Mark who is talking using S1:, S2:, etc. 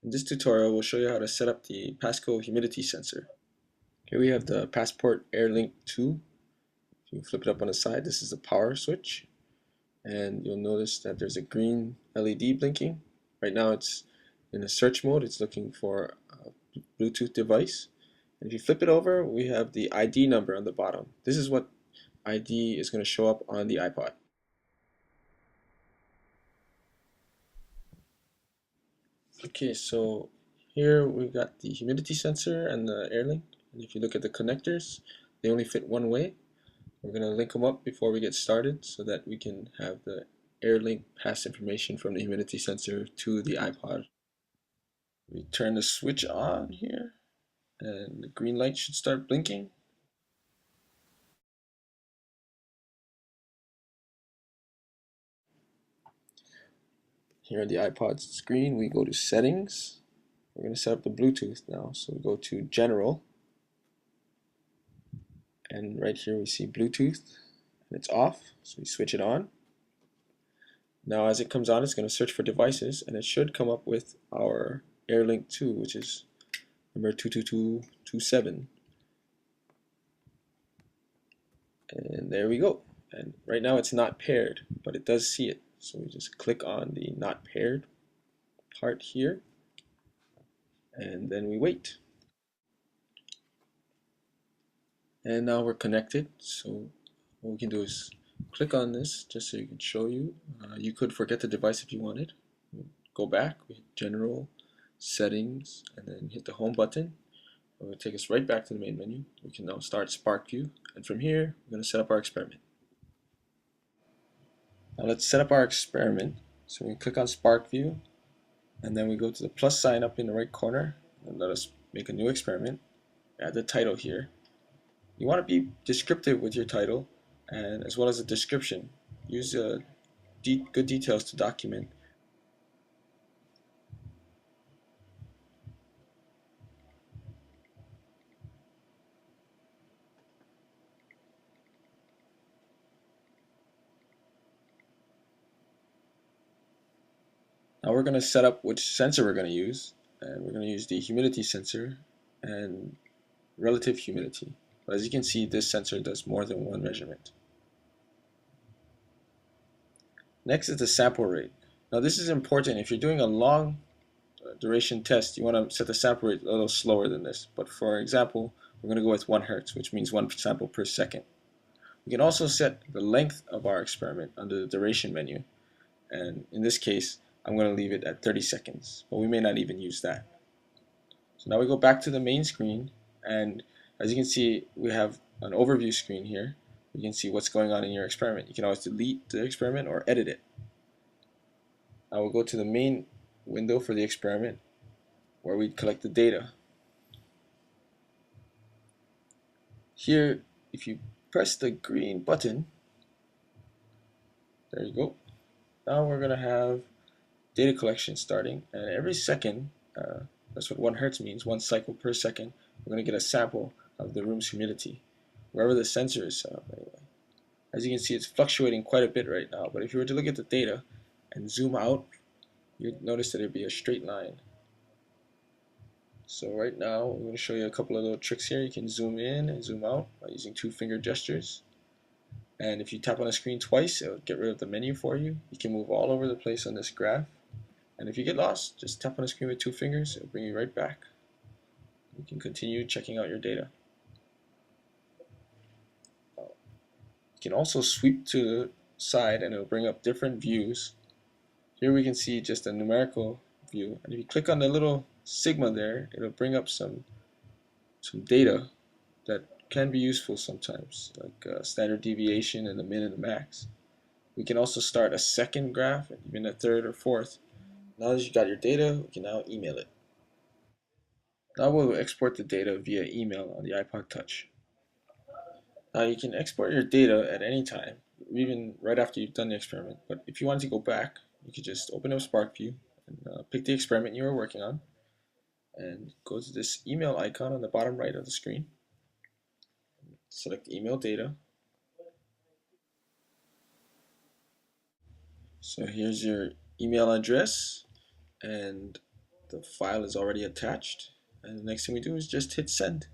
S1: In this tutorial, we'll show you how to set up the Pasco humidity sensor. Here we have the Passport AirLink 2. If you flip it up on the side, this is the power switch. And you'll notice that there's a green LED blinking. Right now it's in a search mode. It's looking for a Bluetooth device. And if you flip it over, we have the ID number on the bottom. This is what ID is going to show up on the iPod. Okay, so here we've got the humidity sensor and the AirLink. And if you look at the connectors, they only fit one way. We're going to link them up before we get started so that we can have the AirLink pass information from the humidity sensor to the iPod. We turn the switch on here and the green light should start blinking. Here on the iPod screen, we go to settings. We're going to set up the Bluetooth now. So we go to general. And right here we see Bluetooth. And it's off. So we switch it on. Now as it comes on, it's going to search for devices. And it should come up with our AirLink 2, which is number 22227. And there we go. And right now it's not paired, but it does see it. So we just click on the not paired part here, and then we wait. And now we're connected. So what we can do is click on this just so you can show you. You could forget the device if you wanted. Go back, we hit General, Settings, and then hit the Home button. It will take us right back to the main menu. We can now start SparkView, and from here we're going to set up our experiment. Now let's set up our experiment. So we click on SparkView, and then we go to the plus sign up in the right corner, and let us make a new experiment. Add the title here. You want to be descriptive with your title, and as well as a description. Use good details to document. Now we're going to set up which sensor we're going to use, and we're going to use the humidity sensor and relative humidity. But as you can see, this sensor does more than one measurement. Next is the sample rate. Now this is important. If you're doing a long duration test, you want to set the sample rate a little slower than this. But for example, we're going to go with 1 Hertz, which means 1 sample per second. We can also set the length of our experiment under the duration menu. And in this case, I'm going to leave it at 30 seconds, but we may not even use that. So now we go back to the main screen, and as you can see, we have an overview screen here. You can see what's going on in your experiment. You can always delete the experiment or edit it. Now we'll go to the main window for the experiment where we collect the data. Here, if you press the green button, there you go. Now we're going to have data collection starting, and every second, that's what 1 Hertz means, 1 cycle per second, we're going to get a sample of the room's humidity, wherever the sensor is set up anyway. As you can see, it's fluctuating quite a bit right now, but if you were to look at the data and zoom out, you'd notice that it'd be a straight line. So right now, I'm going to show you a couple of little tricks here. You can zoom in and zoom out by using 2-finger gestures. And if you tap on the screen twice, it'll get rid of the menu for you. You can move all over the place on this graph. And if you get lost, just tap on the screen with 2 fingers. It'll bring you right back. You can continue checking out your data. You can also sweep to the side and it'll bring up different views. Here we can see just a numerical view. And if you click on the little sigma there, it'll bring up some data that can be useful sometimes, like standard deviation and the min and the max. We can also start a second graph, and even a third or fourth. Now that you got your data, we can now email it. Now we'll export the data via email on the iPod Touch. Now you can export your data at any time, even right after you've done the experiment. But if you wanted to go back, you could just open up SparkView and pick the experiment you were working on, and go to this email icon on the bottom right of the screen. Select email data. So here's your email address, and The file is already attached, and the next thing we do is just hit send.